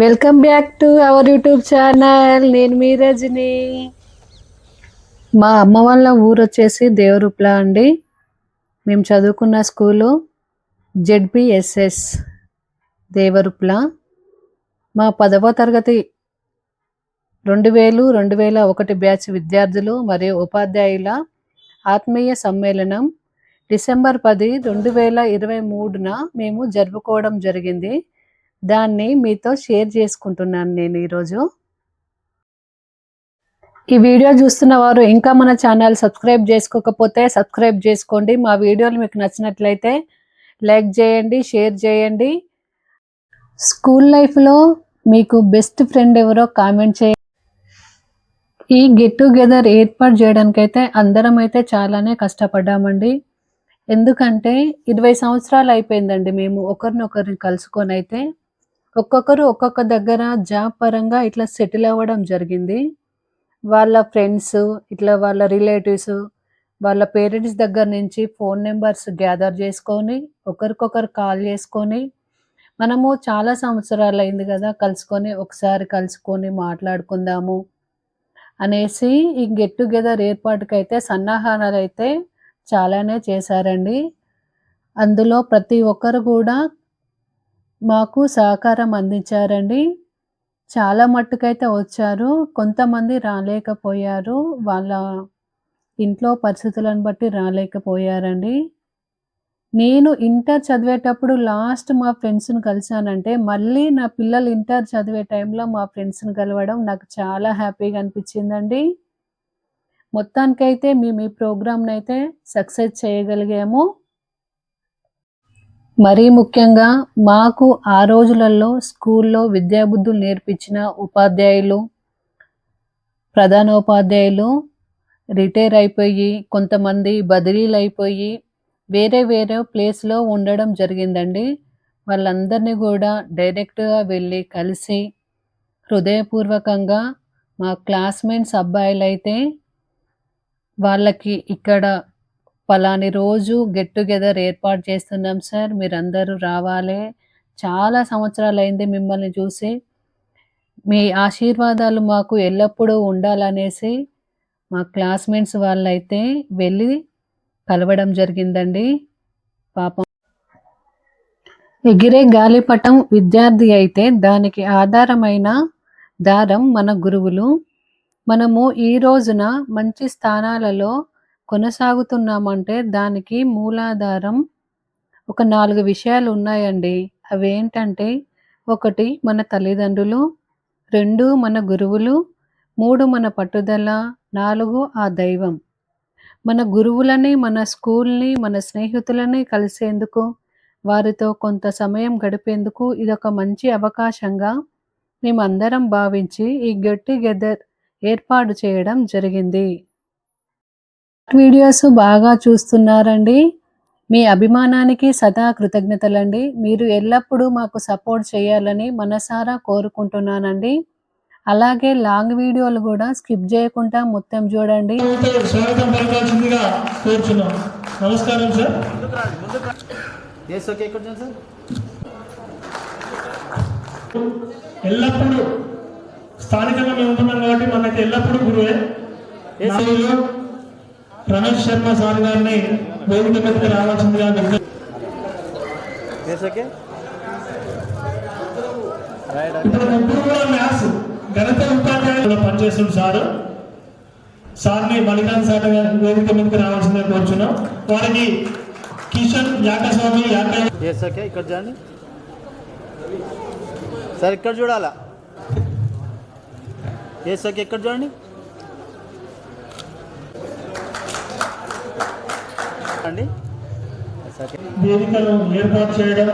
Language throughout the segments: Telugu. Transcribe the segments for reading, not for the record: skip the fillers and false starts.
Welcome back to our YouTube channel. నేను మీ రజని. మా అమ్మ వాళ్ళ ఊరు వచ్చేసి దేవరుప్ల అండి. మేము చదువుకున్న స్కూలు జెడ్పిఎస్ఎస్ దేవరుప్ల. మా 10వ తరగతి 2001 బ్యాచ్ విద్యార్థులు మరియు ఉపాధ్యాయుల ఆత్మీయ సమ్మేళనం డిసెంబర్ 10, 2023న మేము జరుపుకోవడం జరిగింది. దాన్ని మీతో షేర్ చేసుకుంటున్నాను నేను ఈరోజు. ఈ వీడియో చూస్తున్న వారు ఇంకా మన ఛానల్ సబ్స్క్రైబ్ చేసుకోకపోతే సబ్స్క్రైబ్ చేసుకోండి. మా వీడియోలు మీకు నచ్చినట్లయితే లైక్ చేయండి, షేర్ చేయండి. స్కూల్ లైఫ్లో మీకు బెస్ట్ ఫ్రెండ్ ఎవరో కామెంట్ చేయండి. ఈ గెట్ టుగెదర్ ఏర్పాటు చేయడానికైతే అందరం అయితే చాలానే కష్టపడ్డామండి. ఎందుకంటే 20 సంవత్సరాలు అయిపోయిందండి మేము ఒకరినొకరిని కలుసుకొని. అయితే ఒక్కొక్కరు ఒక్కొక్క దగ్గర జాబ్ పరంగా ఇట్లా సెటిల్ అవ్వడం జరిగింది. వాళ్ళ ఫ్రెండ్స్, ఇట్లా వాళ్ళ రిలేటివ్స్, వాళ్ళ పేరెంట్స్ దగ్గర నుంచి ఫోన్ నెంబర్స్ గ్యాదర్ చేసుకొని ఒకరికొకరు కాల్ చేసుకొని మనము చాలా సంవత్సరాలు అయింది కదా కలుసుకొని, ఒకసారి కలుసుకొని మాట్లాడుకుందాము అనేసి ఈ గెట్ టుగెదర్ ఏర్పాటుకైతే సన్నాహాలు అయితే చాలానే చేశారండి. అందులో ప్రతి ఒక్కరు కూడా మాకు సహకారం అందించారండి. చాలా మట్టుకైతే వచ్చారు, కొంతమంది రాలేకపోయారు. వాళ్ళ ఇంట్లో పరిస్థితులను బట్టి రాలేకపోయారండి. నేను ఇంటర్ చదివేటప్పుడు లాస్ట్ మా ఫ్రెండ్స్‌ని కలిసానంటే, మళ్ళీ నా పిల్లలు ఇంటర్ చదివే టైంలో మా ఫ్రెండ్స్‌ని కలవడం నాకు చాలా హ్యాపీగా అనిపించిందండి. మొత్తానికైతే మేము ఈ ప్రోగ్రామ్‌నైతే సక్సెస్ చేయగలిగాము. మరీ ముఖ్యంగా మాకు ఆ రోజులలో స్కూల్లో విద్యాబుద్ధులు నేర్పించిన ఉపాధ్యాయులు, ప్రధానోపాధ్యాయులు రిటైర్ అయిపోయి, కొంతమంది బదిలీలైపోయి వేరే వేరే ప్లేస్‌లో ఉండడం జరిగిందండి. వాళ్ళందరినీ కూడా డైరెక్ట్‌గా వెళ్ళి కలిసి హృదయపూర్వకంగా మా క్లాస్‌మేట్స్ అబ్బాయిలైతే వాళ్ళకి ఇక్కడ పలాని రోజు గెట్ టుగెదర్ ఏర్పాటు చేస్తున్నాం సార్, మీరందరూ రావాలే. చాలా సంవత్సరాలైంది మిమ్మల్ని చూసి. మీ ఆశీర్వాదాలు మాకు ఎల్లప్పుడూ ఉండాలనేసి మా క్లాస్‌మేట్స్ వాళ్ళైతే వెళ్ళి కలవడం జరిగిందండి. పాపం ఎగిరే గాలిపటం విద్యార్థి అయితే దానికి ఆధారమైన దారం మన గురువులు. మనము ఈ రోజున మంచి స్థానాలలో కొనసాగుతున్నామంటే దానికి మూలాధారం ఒక 4 విషయాలు ఉన్నాయండి. అవేంటంటే 1 మన తల్లిదండ్రులు, 2 మన గురువులు, 3 మన పట్టుదల, 4 ఆ దైవం. మన గురువులని, మన స్కూల్‌ని, మన స్నేహితులని కలిసేందుకు, వారితో కొంత సమయం గడిపేందుకు ఇదొక మంచి అవకాశంగా మేమందరం భావించి ఈ గెట్ టుగెదర్ ఏర్పాటు చేయడం జరిగింది. వీడియోస్ బాగా చూస్తున్నారండి. మీ అభిమానానికి సదా కృతజ్ఞతలండి. మీరు ఎల్లప్పుడూ మాకు సపోర్ట్ చేయాలని మనసారా కోరుకుంటున్నానండి. అలాగే లాంగ్ వీడియోలు కూడా స్కిప్ చేయకుండా మొత్తం చూడండి. స్వాగతం పలకాల్సిందిగా కోరుచున్నాం. నమస్కారం సార్. ఎల్లప్పుడూ స్థానికంగా మేము ఉంటున్నాం కాబట్టి మనకి ఎల్లప్పుడూ గురువే. రమేష్ శర్మ సార్ గారిని వేదిక మీదకి రావాల్సిందిగా ఇప్పుడు ముగ్గురు కూడా మ్యాథ్స్ గణిత ఉపాధ్యాయులు పనిచేస్తుంది సార్. సార్ని మలికాన్ సార్ వేదిక మీదకి రావాల్సిందిగా కోరుచున్నాం. వారికి కిషన్ యాకస్వామి ఇక్కడ చూడండి సార్, ఇక్కడ చూడాలా ఏసోకే ఇక్కడ చూడండి అండి. వేదికను ఏర్పాటు చేయడం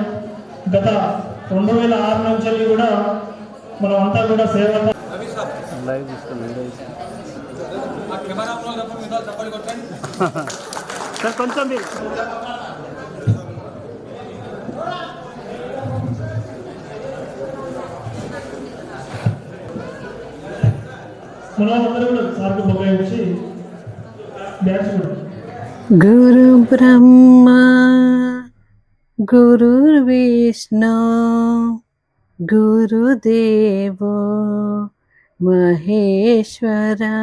గత 2006 నుంచి కూడా మనం అంతా కూడా సేవ లైవ్ తీసుకోండి సార్. కొంచెం మనందరూ కూడా సార్కు ఉపయోగించి డ్యాన్స్ కూడా. గురు బ్రహ్మ గురుర్విష్ణు గురుదేవో మహేశ్వరా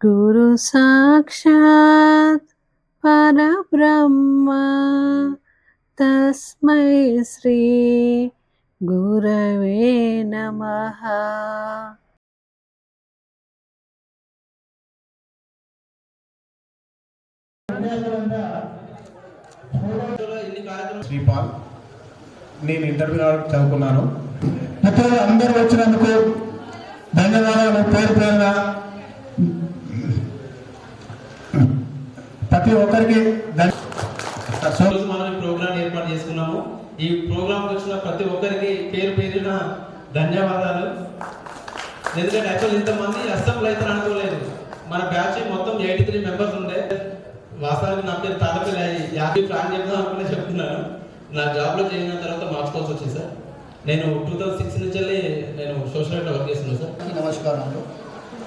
గురు సాక్షాత్ పరబ్రహ్మ తస్మై శ్రీ గురవే నమః. శ్రీపాల్, నేను ఇంటర్వ్యూ వరకు చదువుకున్నాను. మిత్రులు అందరూ వచ్చినందుకు ధన్యవాదాలు. పేరు పేరున ప్రతి ఒక్కరికి రోజు మనం ఈ ప్రోగ్రాం ఏర్పాటు చేసుకున్నాము. ఈ ప్రోగ్రాంకి వచ్చిన ప్రతి ఒక్కరికి పేరు పేరున ధన్యవాదాలు. ఎందుకంటే యాక్చువల్ ఇంతమంది అసెంబ్లీ అయితే అనుకోలేదు. మన బ్యాచ్ మొత్తం 83 మెంబర్స్ ఉండే. వాస్తవానికి నా పేరు తాతపల్లి 50 ప్లాన్ చెప్తాం అనుకునే చెప్తున్నాను. నా జాబ్లో చేరిన తర్వాత మార్చుకోవాల్సి వచ్చింది సార్. నేను 2006 నుంచి వెళ్ళి నేను సోషల్ మీడియా వర్క్ చేస్తున్నాను సార్. నమస్కారాలు.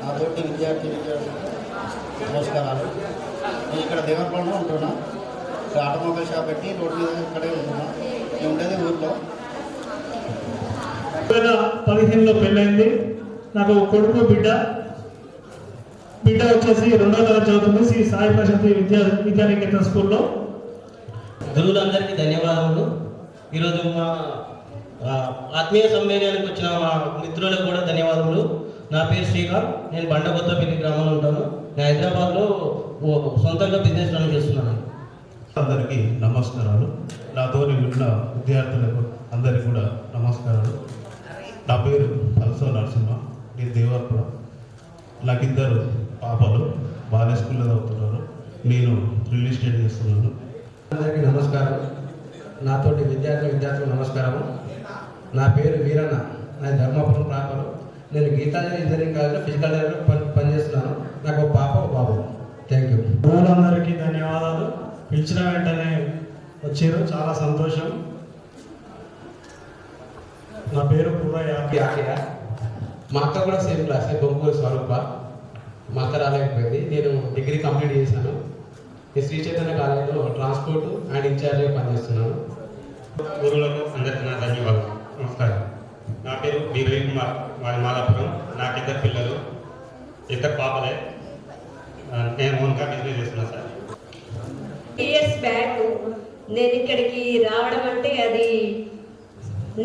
నా తోటి విద్యార్థి నమస్కారాలు. నేను ఇక్కడ దేవరపల్లిలో ఉంటున్నా. ఇక్కడ ఆటోమొబైల్ షాప్ పెట్టి రోడ్డు మీద ఇక్కడే ఉంటున్నా. నేను ఉండేది ఊర్లో. 2015లో పెళ్ళైంది. నాకు కొడుకు బిడ్డ వచ్చేసి 2వ తరగతి చదువుతుంది శ్రీ సాయి ప్రశాంతి విద్యానికేతన్ స్కూల్లో. గురువులందరికీ ధన్యవాదములు. ఈరోజు మా ఆత్మీయ సమ్మేళనానికి వచ్చిన మా మిత్రులకు కూడా ధన్యవాదములు. నా పేరు శ్రీకాంత్. నేను బండకొత్తపల్లి గ్రామంలో ఉంటాను. నేను హైదరాబాద్లో సొంతంగా బిజినెస్ రన్ చేస్తున్నాను. అందరికీ నమస్కారాలు. నాతోని ఉన్న విద్యార్థులకు అందరికీ కూడా నమస్కారాలు. నా పేరు పల్సో నరసింహ. నేను దేవరపుర. నాకు 2 పాపలు బాలే స్కూల్లో చదువుతున్నారు. నేను రియల్ ఎస్టేట్ చేస్తున్నాను. అందరికీ నమస్కారం. నాతోటి విద్యార్థులకు నమస్కారము. నా పేరు వీరన్న. నా ధర్మాపురం ప్రాపరు. నేను గీతాంజలి ఇంజనీరింగ్ కాలేజ్లో ఫిజికల్ డైరెక్టర్ పనిచేస్తున్నాను. నాకు ఒక పాప ఒక బాబు. Thank you. గురువులందరికీ ధన్యవాదాలు. పిలిచిన వెంటనే వచ్చారు, చాలా సంతోషం. నా పేరు యాకయ్య. మా అక్క కూడా సేమ్ క్లాస్, బొమ్మూరు స్వరూప. మా అక్క రాలేకపోయింది. నేను డిగ్రీ కంప్లీట్ చేశాను. ఈ శ్రీ చైతన్య కాలేజీలో ట్రాన్స్పోర్ట్ అండ్ ఇన్ఛార్జ్గా పనిచేస్తున్నాను. గురువులకు అందరికీ నా ధన్యవాదాలు. నమస్కారం. నా పేరు బి రవికుమార్. వారి మాలాపురం. నాకు 2 పిల్లలు, 2 పాపలే. నేను ఓన్గా బిజినెస్ చేస్తున్నాను సార్. ఇయర్స్ బ్యాక్ నేను ఇక్కడికి రావడం అంటే అది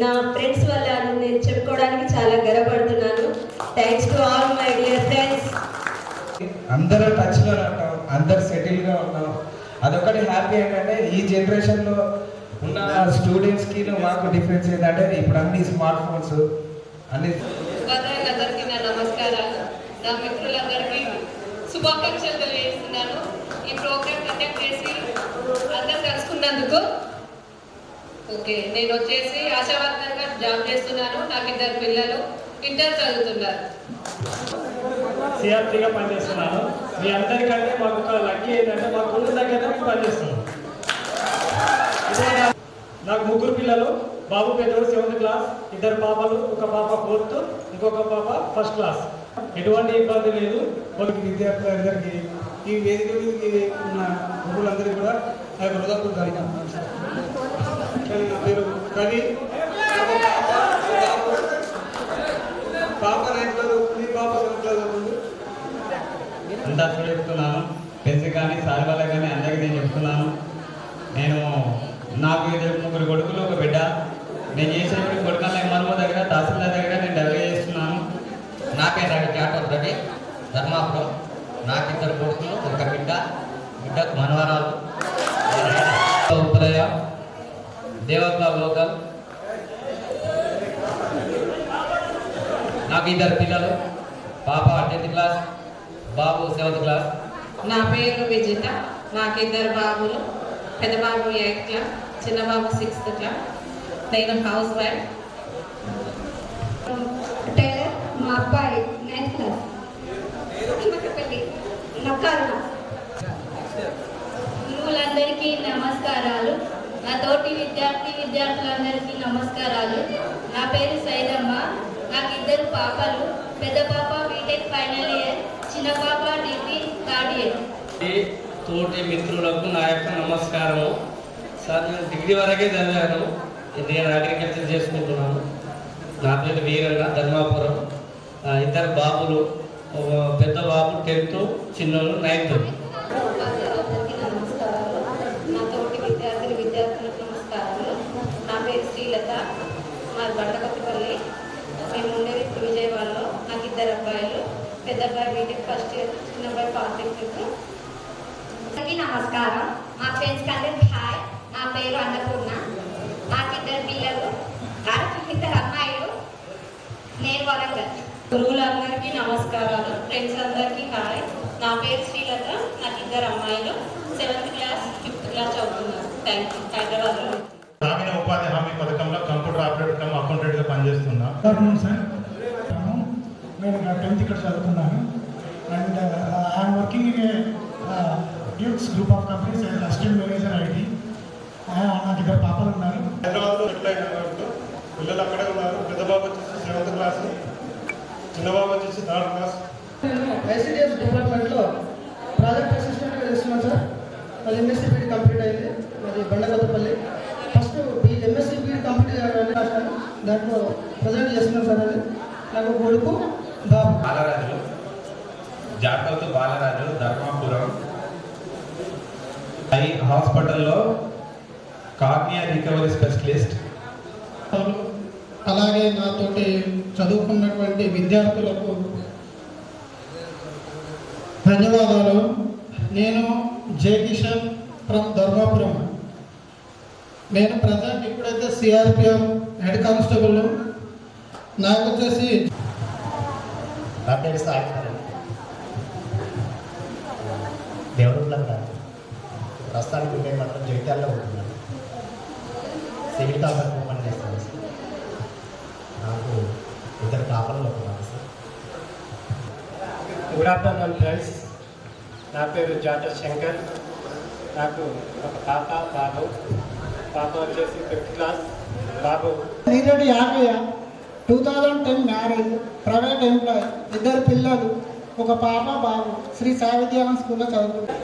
నా ఫ్రెండ్స్ వల్ల నేను చెప్పుకోవడానికి చాలా గర్వపడుతున్నాను. Thanks to all my dear friends. అందరూ టచ్లో ఉంటాం, అందరు సెటిల్గా ఉన్నాం. అదొకటి హ్యాపీ ఏంటంటే ఈ జనరేషన్లో ఉన్న స్టూడెంట్స్కి మాకు డిఫరెన్స్ ఏంటంటే ఇప్పుడు అన్ని స్మార్ట్ ఫోన్స్ అన్ని. ఉపాధ్యాయులందరికీ నా నమస్కారాలు. నా మిత్రులందరికీ శుభాకాంక్షలు తెలియజేస్తున్నాను. ఈ ప్రోగ్రామ్ కండక్ట్ చేసి అందరు కలుసుకున్నందుకు. ఓకే, నేను వచ్చేసి ఆశా వర్కర్గా జాబ్ చేస్తున్నాను. నాకు 2 పిల్లలు ఇంటర్ చదువుతున్నారు. సిఆర్టీగా పనిచేస్తున్నాను. మీ అందరికంటే మాకు ఒక లక్కీ ఏంటంటే మా ఊరి దగ్గర మేము పనిచేస్తున్నాం. నాకు 3 పిల్లలు. బాబు పెద్దోడు 7th క్లాస్, 2 పాపలు, ఒక పాప 4th, ఇంకొక పాప 1st క్లాస్. ఎటువంటి ఇబ్బంది లేదు. విద్యార్థులందరికీ ఈ వేదిక మీదకి ఉన్న గురువులందరికీ కూడా నా యొక్క హృదయపూర్వక నా పేరు కవి. పాప 9th క్లాస్ అవుతుంది, పాప 7th క్లాస్ అవుతుంది. అంతా చెప్తున్నాను. పెద్ద కానీ సార్ వాళ్ళ కానీ అందరికీ నేను చెప్తున్నాను. నాకు 3 కొడుకులు, ఒక బిడ్డ. నేను చేసేటువంటి కొడుకుల ఎంఆర్ఓ దగ్గర, తహసీల్దార్ దగ్గర నేను డెలివరీ చేస్తున్నాను. నా పేరు రవి క్యాటర్ రవి, ధర్మాపురం. నాకు 2 కొడుకులు, ఒక బిడ్డకు మనవరాలు. ఉదయ దేవత్వ లోకల్. నాకు 2 పిల్లలు. పాప 10th క్లాస్, బాబు 7th క్లాస్. నా పేరు విజిత. నాకు 2 బాబులు. పెద్ద బాబు 8th క్లాస్, చిన్న బాబు 6th క్లాస్. నేను హౌస్ వైఫ్. టైలర్ మా అబ్బాయి 9th క్లాస్. గురువులందరికీ నమస్కారాలు. నా తోటి విద్యార్థులందరికీ నమస్కారాలు. నా పేరు సైదమ్మ. నాకు 2 పాపలు. పెద్ద పాప బీటెక్ ఫైనల్ ఇయర్, చిన్న పాప డిగ్రీ 3rd ఇయర్. తోటి మిత్రులకు నా యొక్క నమస్కారము. సార్ నేను డిగ్రీ వరకే చదివాను. నేను అగ్రికల్చర్ చేసుకుంటున్నాను. నా పేరు వీరన్న, ధర్మాపురం. ఇద్దరు బాబులు, పెద్ద బాబు 10th, చిన్నోళ్ళు 9th. అందరికీ నమస్కారాలు. నా తోటి విద్యార్థులకు నమస్కారాలు. నా పేరు శ్రీలత, మాది బండకొత్తపల్లి. మేము ఉండేది ఇప్పుడు విజయవాడలో. నాకు 2 అబ్బాయిలు. పెద్ద అబ్బాయి బీటెక్ ఫస్ట్ ఇయర్, చిన్న అబ్బాయి పాలిటెక్నిక్. అందరికీ నమస్కారం. మా ఫ్రెండ్స్ అందరికి హాయ్. నా పేరు అన్నపూర్ణ. నాకు 2 పిల్లలు, 2 అమ్మాయిలు. నేను వరంగల్. గురువులందరికీ నమస్కారాలు. ఫ్రెండ్స్ అందరికీ హాయ్. నా పేరు శ్రీలత. నాకు 2 అమ్మాయిలు. 7th క్లాస్, 5th క్లాస్ చదువుతున్నారు. Thank you. హైదరాబాద్లో. గ్రామీణ ఉపాధి హామీ పథకంలో కంప్యూటర్ ఆపరేటర్ కమ్ అకౌంటెంట్గా పనిచేస్తున్నా. సార్ నేను 10th ఇక్కడ చదువుతున్నాను. And I'm working in Dukes group of companies as assistant manager IT. నాకు 2 పాపలు ఉన్నారు. హైదరాబాద్లో సెటిల్ అయిన పిల్లలు అక్కడే ఉన్నారు. పెద్ద బాబు వచ్చేసి 7th క్లాస్, చిన్న బాబు వచ్చేసి 3rd క్లాస్. ఐసిడిఎస్ డిపార్ట్మెంట్లో ప్రాజెక్ట్ అసిస్టెంట్గా చేస్తున్నాను సార్. అది ఎంఎస్సీ బీఈడి కంప్లీట్ అయింది. అది బండకొత్తపల్లి. ఫస్ట్ ఎంఎస్సీ బీఈడి కంప్లీట్ చేయాలని దాంట్లో ప్రజెంట్ చేస్తున్నాను సార్. అది నాకు కొడుకు బాబు. బాలరాజు, జాగ్రత్త బాలరాజు, ధర్మాపురం. ఐ హాస్పిటల్లో కార్నియా రికవరీ స్పెషలిస్ట్. అలాగే నాతోటి చదువుకున్నటువంటి విద్యార్థులకు ధన్యవాదాలు. నేను జే కిషన్ ఫ్రమ్ ధర్మాపురం. నేను ప్రజెంట్ ఇప్పుడైతే సిఆర్పిఎఫ్ హెడ్ కానిస్టేబుల్. నాకు వచ్చేసి నా పేరు సాయి దేవుడులంగా ప్రస్తుతానికి ఉండే మాత్రం జగిత్యాలలో ఉంటున్నాను. సివిల్ కాపర్ ఓపెన్ చేస్తాను సార్. నాకు 2 పాపలు ఉంటున్నాను సార్. Good afternoon friends. నా పేరు జాటర్ శంకర్. నాకు ఒక బాబు. పాప వచ్చేసి 5th క్లాస్. బాబు నీరెడ్డి యాకయ్య, 2010 మ్యారేజ్, ప్రైవేట్ ఎంప్లాయ్, 2 పిల్లలు, ఒక పాప బాబు. శ్రీ సాయి విద్యాలయం స్కూల్లో చదువుకుంటారు.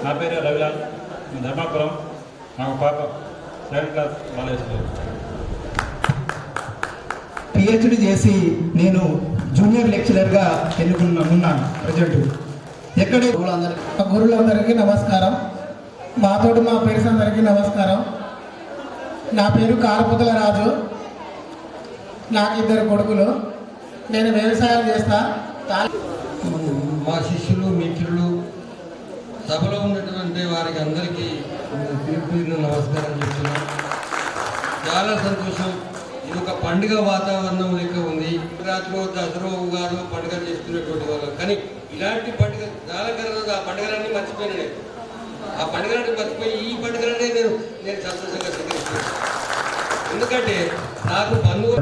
నా పేరు రవిలాల్, ధర్మాపురం. నాకు పాప 7th క్లాస్ కాలేజ్లో. పిహెచ్డి చేసి నేను జూనియర్ లెక్చరర్గా ఉన్నాను ప్రజెంట్. ఎక్కడ గురువులందరికీ నమస్కారం. మాతోటి మా పేరెంట్స్ అందరికీ నమస్కారం. నా పేరు కారపుతల రాజు. నాకు 2 కొడుకులు. నేను వ్యవసాయం చేస్తా. మా శిష్యులు, మిత్రులు, సభలో ఉన్నటువంటి వారికి అందరికీ పేరు నమస్కారం చేస్తున్నాను. చాలా సంతోషం. ఇది ఒక పండుగ వాతావరణం లెక్క ఉంది. రాత్రిలో దసరా, ఉగాది పండుగ చేసుకునేటువంటి వాళ్ళు. కానీ ఇలాంటి పండుగ చాలా కారణంగా ఆ పండుగలన్నీ మర్చిపోయాను నేను. ఆ పండుగలన్నీ మర్చిపోయి ఈ పండుగలనే నేను సంతోషంగా స్వీకరిస్తున్నాను. ఎందుకంటే నాకు బంధువులు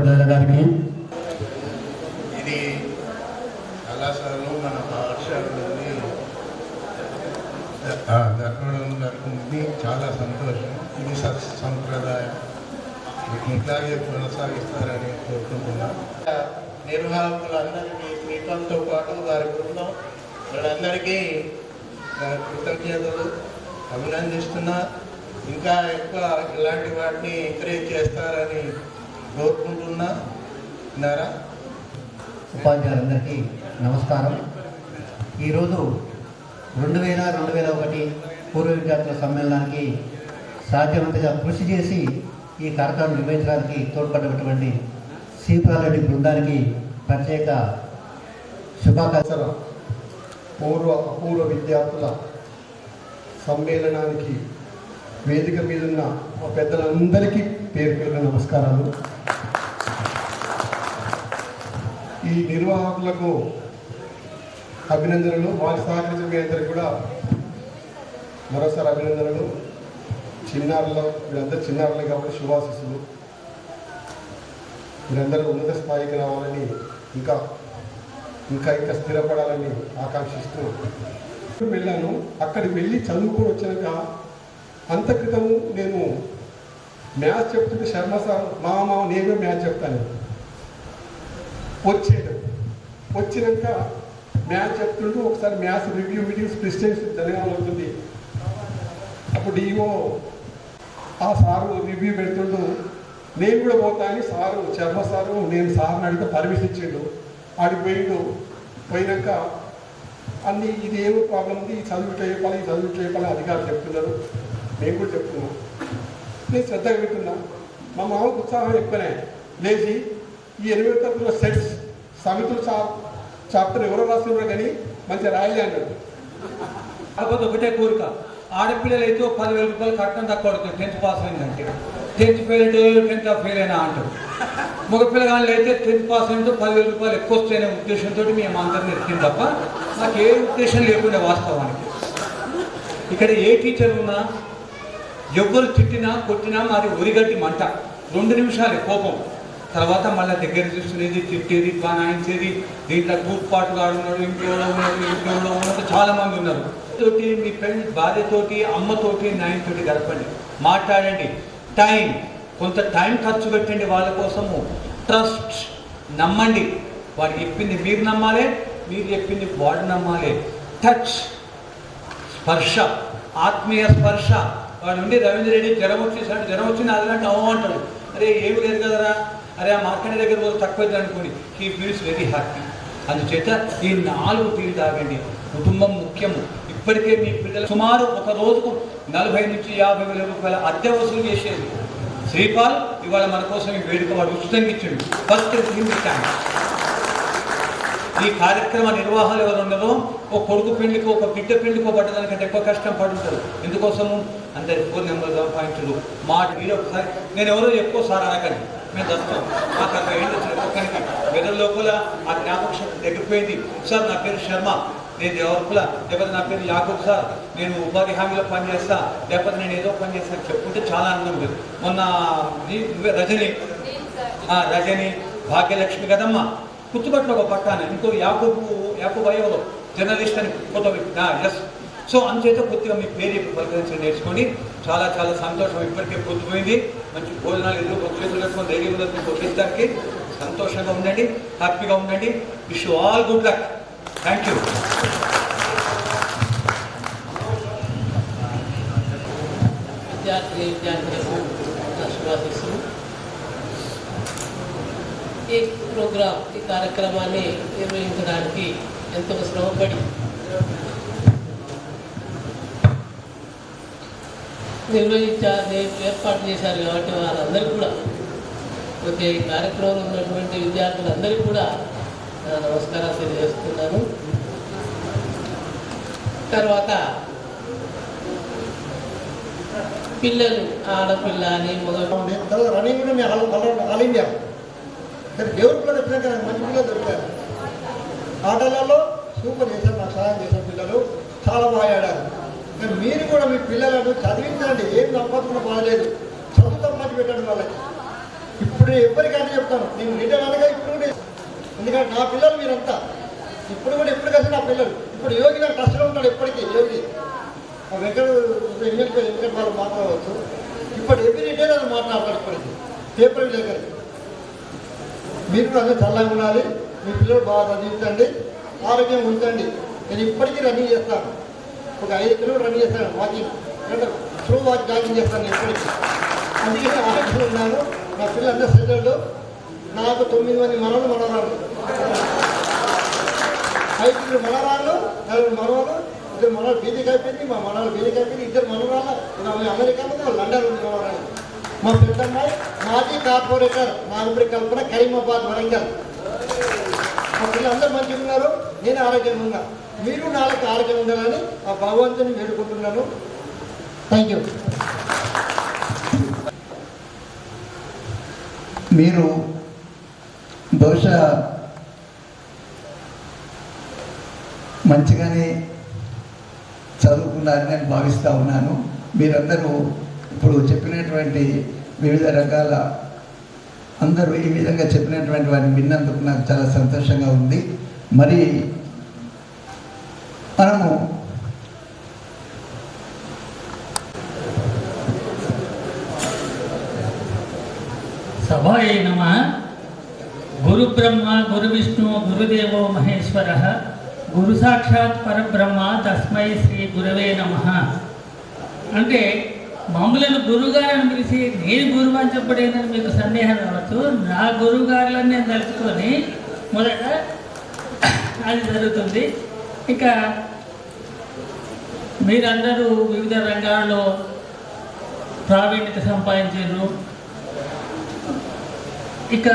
ఇది కళాశాలలో మన పాఠశాలలోని జరగడం జరుగుతుంది. చాలా సంతోషం. ఇది సంప్రదాయం ఇట్లాగే కొనసాగిస్తారని కోరుకుంటున్నాను. నిర్వాహకులందరికీ శ్రీకాంత్తో పాటు వారి బృందం వాళ్ళందరికీ కృతజ్ఞతలు అభినందిస్తున్నా. ఇంకా ఎక్కువ ఇలాంటి వాటిని ఎంకరేజ్ చేస్తారని కోరుకుంటున్నా. విన్నారా? ఉపాధ్యాయులందరికీ నమస్కారం. ఈరోజు 2001 పూర్వ విద్యార్థుల సమ్మేళనానికి సాధ్యమంతగా కృషి చేసి ఈ కార్యక్రమం నిర్వహించడానికి తోడ్పడినటువంటి శ్రీపాలరెడ్డి బృందానికి ప్రత్యేక శుభాకాంక్షలు. అపూర్వ విద్యార్థుల సమ్మేళనానికి వేదిక మీదున్న మా పెద్దలందరికీ పేరు పేరు నమస్కారాలు. ఈ నిర్వాహకులకు అభినందనలు. వారి సహకరించిన మీ అందరికీ కూడా మరోసారి అభినందనలు. చిన్నారులు, వీళ్ళందరూ చిన్నారులే కాబట్టి శుభాశిస్సులు. మీరందరూ ఉన్నత స్థాయికి రావాలని, ఇంకా ఇంకా ఇంకా స్థిరపడాలని ఆకాంక్షిస్తూ వెళ్ళాను. అక్కడికి వెళ్ళి చదువుకొని వచ్చినాక అంత క్రితము నేను మ్యాథ్స్ చెప్తుంటే శర్మ సార్ మామ నేనే మ్యాథ్స్ చెప్తాను వచ్చినాక మ్యాథ్స్ చెప్తుంటూ ఒకసారి మ్యాథ్స్ రివ్యూ మీటింగ్స్ ప్రెసిడెంట్స్ జరగాలవుతుంది. అప్పుడు డిఓ ఆ సారు రివ్యూ పెడుతుండు. నేను కూడా పోతా అని సారు శర్మ సారు నేను సార్ని అడిగితే పర్మిషన్ ఇచ్చిండు. ఆడికి పోయినాక అన్ని ఇది ఏమో ప్రాబ్లం ఉంది, ఈ చదువు చేయపాలి, ఈ చదువు చేయపాలి అధికారులు చెప్తున్నారు, మేము కూడా చెప్తున్నాం. నేను శ్రద్ధగా వింటున్నా. మా మామకు ఉత్సాహం ఎక్కువనే లేచి ఈ 8వ తరగతిలో సెట్స్ సమితులు చాప్టర్ ఎవరో రాస్తున్నారు కానీ మంచిగా రాయలే అన్నాడు. కాకపోతే ఒకటే కోరిక, ఆడపిల్లలు అయితే 10,000 రూపాయలు కట్టడం తక్కువ పడుతుంది 10th పాస్ అయిందంటే. 10th ఫెయిల్ అయితే 10th ఫెయిల్ అయినా అంటారు. మగపిల్లగాళ్ళు అయితే 10th పాస్ అయితే 10,000 రూపాయలు ఎక్కువ వస్తాయనే ఉద్దేశంతో మేము అందరిని ఎత్తింది తప్ప నాకు ఏ ఉద్దేశం లేకుండా వాస్తవానికి. ఇక్కడ ఏ టీచర్ ఉన్నా ఎవ్వరు తిట్టినా కొట్టినా మాది ఉరిగడ్డి మంట. 2 నిమిషాలే కోపం, తర్వాత మళ్ళీ దగ్గర చూసుకునేది, తిట్టేది, బానాయించేది. దీంట్లో గూట్పాటుగా ఉన్నాడు, ఇంట్లో ఉన్నట్టు చాలామంది ఉన్నారు. తోటి మీ ఫ్రెండ్ భార్యతోటి, అమ్మతోటి, నాయనతోటి గడపండి, మాట్లాడండి. కొంత టైం ఖర్చు పెట్టండి వాళ్ళ కోసము. ట్రస్ట్, నమ్మండి. వాడు చెప్పింది మీరు నమ్మాలి, మీరు చెప్పింది వాడు నమ్మాలి. టచ్, స్పర్శ, ఆత్మీయ స్పర్శ. వాడు ఉండి రవీంద్ర రెడ్డి జ్వరం వచ్చింది అదంటే అంటాడు. అరే ఏమి లేదు కదరా, అరే ఆ మార్కెట్ దగ్గర రోజు తక్కువైంది అనుకోండి, హీ ఫీల్స్ వెరీ హ్యాపీ. అందుచేత ఈ 4 టీలు తాగండి. కుటుంబం ముఖ్యము. ఇప్పటికే మీ పిల్లలు సుమారు ఒక రోజుకు 40 నుంచి 50,000 రూపాయల అద్దె వసూలు చేసేది. శ్రీపాల్ ఇవాళ మన కోసం ఈ వేడుక వాడు ఉచితంగా ఇచ్చిండు. ఫస్ట్ ఈ కార్యక్రమ నిర్వహణ ఎవరు ఉన్నదో ఒక కొడుకు పెళ్లికో, ఒక బిడ్డ పెళ్లికో పట్టడానికంటే ఎక్కువ కష్టం పడుతుంటారు. ఎందుకోసము అందరి ఫోన్ నెంబర్లు, పాయింట్లు మాట. మీరు ఒకసారి నేను ఎవరో ఎక్కువ సార్ అనకండి, మేము దస్తాం. నాకు 40 ఏళ్ళు వచ్చిన ఒక్కరికి మెదడు లోపల ఆ జ్ఞాపక శక్తి తగ్గిపోయింది. సార్ నా పేరు శర్మ, నేను దేవరపుల, లేకపోతే నా పేరు యాకూబ్ సార్, నేను ఉపాధి హామీలో పనిచేస్తా, లేకపోతే నేను ఏదో పని చేస్తాను చెప్పుకుంటే చాలా ఆనందం లేదు. మొన్న రజని భాగ్యలక్ష్మి కదమ్మా, కుత్తుపట్లో ఒక పట్టాన, ఇంకో యాకూబ్ అయ్యేవారు జర్నలిస్ట్ అని ఫోటో ఎస్. సో అందుచేత కొద్దిగా మీ పేరు ఇప్పుడు పలకరించడం నేర్చుకోండి. చాలా చాలా సంతోషం. ఇప్పటికే పొద్దుపోయింది, మంచి భోజనాలు ఎదురు చేతులు కట్టుకొని రెడీ ఉన్నది కొట్టేసరికి సంతోషంగా ఉండండి, హ్యాపీగా ఉండండి. Wish you all good luck. Thank you. విద్యార్థులకు శుభాశిస్సులు. ఈ ప్రోగ్రాం, ఈ కార్యక్రమాన్ని నిర్వహించడానికి ఎంతో శ్రమపడి ఏర్పాటు చేశారు కాబట్టి వాళ్ళందరికీ కూడా, ఓకే, ఈ కార్యక్రమంలో ఉన్నటువంటి విద్యార్థులందరికీ కూడా నమస్కారాలు తెలియజేస్తున్నాను. తర్వాత పిల్లలు, ఆడపిల్ల అని మొదలు రన్నింగ్ కూడా మేము ఆల్ ఇండియా దేవుడు కూడా వచ్చినాక నాకు మంచి పిల్లలు దొరికారు. ఆటలలో సూపర్ చేశారు, నాకు సహాయం చేశారు. పిల్లలు చాలా బాగా ఆడారు. కానీ మీరు కూడా మీ పిల్లలను చదివించండి. ఏం సంపాదించడం బాగలేదు, చదువు సంపాదించి పెట్టండి వాళ్ళకి. ఇప్పుడు ఎప్పటికైనా చెప్తాను, నేను రిటర్న్ అనగా ఇప్పుడు కూడా, ఎందుకంటే నా పిల్లలు మీరంతా ఇప్పుడు కూడా ఎప్పుడు కలిసి నా పిల్లలు. ఇప్పుడు యోగి నాకు కష్టంలో ఉంటాడు ఎప్పటికీ. యోగి వెంకట వాళ్ళు మాట్లాడవచ్చు. ఇప్పుడు ఎవ్రీ డే అది మాట్లాడతాడు. ఇప్పటికీ పేపర్ విలేకరి. మీరు కూడా అందరూ చల్లగా ఉండాలి. మీ పిల్లలు బాగా చదివించండి, ఆరోగ్యం ఉంచండి. నేను ఇప్పటికీ రన్నింగ్ చేస్తాను. ఒక 5 కిలోమీటర్ రన్నింగ్ చేస్తాను, వాకింగ్, స్లో జాగింగ్ చేస్తాను నేను ఇప్పటికీ. అందుకే ఆరోగ్యంగా ఉన్నాను. నా పిల్లలందరూ సెటిల్డ్. నాకు 9 మంది మనవరాళ్ళు, 5 మనవరాళ్ళు, 4 మనవలు, 2 మనవాళ్ళు బీజీకి అయిపోయింది. మా మనవాళ్ళు బీజీకి అయిపోయింది. 2 మనవరాళ్ళు అమెరికాలో, లండన్ ఉంది మనవరాళ్ళు. మా పెద్దమ్మాయి మాజీ కార్పొరేటర్ నాగపురి కల్పన, కరీమాబాద్, వరంగల్. మా పిల్లలందరూ మంచిగా ఉన్నారు, నేను ఆరోగ్యంగా ఉన్నా. మీరు నాలుగు ఆరోగ్యం ఉండాలని ఆ భగవంతుని వేడుకుంటున్నాను. Thank you. మీరు బహుశా మంచిగానే చదువుకున్నారని నేను భావిస్తూ ఉన్నాను. మీరందరూ ఇప్పుడు చెప్పినటువంటి వివిధ రకాల అందరూ ఈ విధంగా చెప్పినటువంటి వారిని విన్నందుకు నాకు చాలా సంతోషంగా ఉంది. మరి మనము సభాయే నమః. గురు బ్రహ్మ గురు విష్ణు గురుదేవో మహేశ్వరః, గురు సాక్షాత్ పరబ్రహ్మ తస్మై శ్రీ గురవే నమః. అంటే మమ్మల్ని గురువుగారని పిలిచి నేను గురువు అని చెప్పడేందని మీకు సందేహం రావచ్చు. నా గురువుగారులను నేను తలుచుకొని మొదట అది జరుగుతుంది. ఇక మీరందరూ వివిధ రంగాల్లో ప్రావీణ్యత సంపాదించారు. ఇక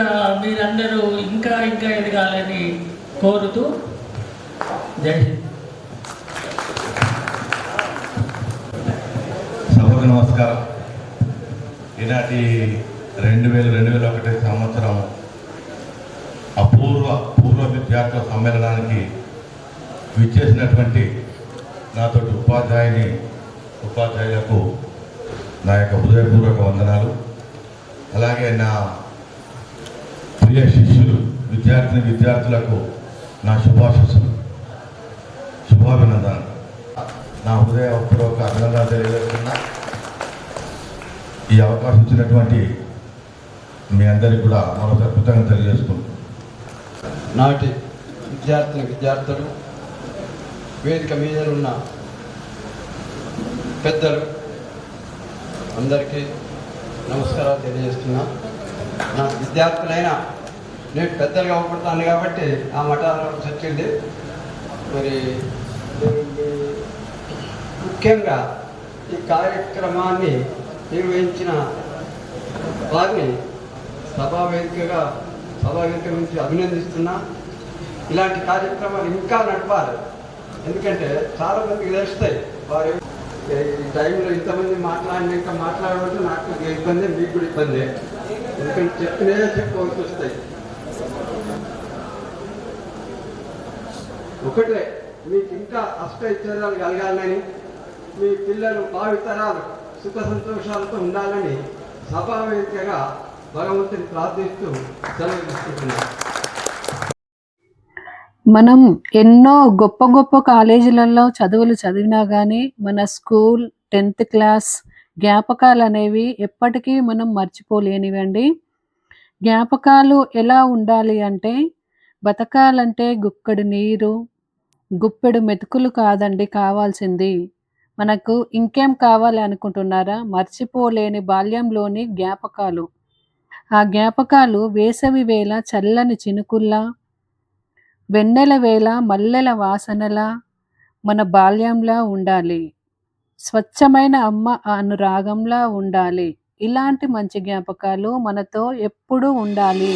మీరందరూ ఇంకా ఇంకా ఎదగాలని కోరుతూ జై హింద్. సభకు నమస్కారం. ఈనాటి 2021 సంవత్సరం పూర్వ విద్యార్థుల సమ్మేళనానికి విచ్చేసినటువంటి నాతోటి ఉపాధ్యాయులకు నా యొక్క హృదయపూర్వక వందనాలు. అలాగే నా ప్రియ శిష్యులు విద్యార్థులకు నా శుభాభినందనలు. నా హృదయపూర్వక అభినందనలు తెలియజేస్తున్నా. ఈ అవకాశం ఇచ్చినటువంటి మీ అందరికీ కూడా మరొక కృతజ్ఞతలు తెలియజేసుకుంటున్నాను. నాటి విద్యార్థులు వేదిక మీద ఉన్న పెద్దలు అందరికీ నమస్కారాలు తెలియజేస్తున్నా. నా విద్యార్థులైనా నేను పెద్దలుగా అవపడతాను కాబట్టి ఆ మఠాలలో వచ్చింది. మరి ముఖ్యంగా ఈ కార్యక్రమాన్ని నిర్వహించిన వారిని సభా వేదిక నుంచి అభినందిస్తున్నా. ఇలాంటి కార్యక్రమాలు ఇంకా నడపాలి. ఎందుకంటే చాలామందికి తెలుస్తాయి. వారి ఈ టైంలో ఇంతమంది మాట్లాడవచ్చు. నాకు ఇబ్బంది, మీకు కూడా ఇబ్బంది. ఎందుకంటే చెప్పవలసి వస్తాయి. ఒకటే, మీకు ఇంకా అష్టైశ్వర్యాలు కలగాలని, మీ పిల్లలు భావితరాలు సుఖ సంతోషాలతో ఉండాలని సభావేదికగా భగవంతుని ప్రార్థిస్తూ సెలవు తీసుకుంటున్నాను. మనం ఎన్నో గొప్ప గొప్ప కాలేజీలలో చదువులు చదివినా కానీ మన స్కూల్ 10th క్లాస్ జ్ఞాపకాలు అనేవి ఎప్పటికీ మనం మర్చిపోలేనివండి. జ్ఞాపకాలు ఎలా ఉండాలి అంటే, బతకాలంటే గుక్కడు నీరు గుప్పెడు మెతుకులు కాదండి కావాల్సింది. మనకు ఇంకేం కావాలి అనుకుంటున్నారా? మర్చిపోలేని బాల్యంలోని జ్ఞాపకాలు. ఆ జ్ఞాపకాలు వేసవి వేళ చల్లని చినుకుల్లా, వెన్నెల వేళ మల్లెల వాసనలా మన బాల్యంలా ఉండాలి. స్వచ్ఛమైన అమ్మ అనురాగంలా ఉండాలి. ఇలాంటి మంచి జ్ఞాపకాలు మనతో ఎప్పుడూ ఉండాలి.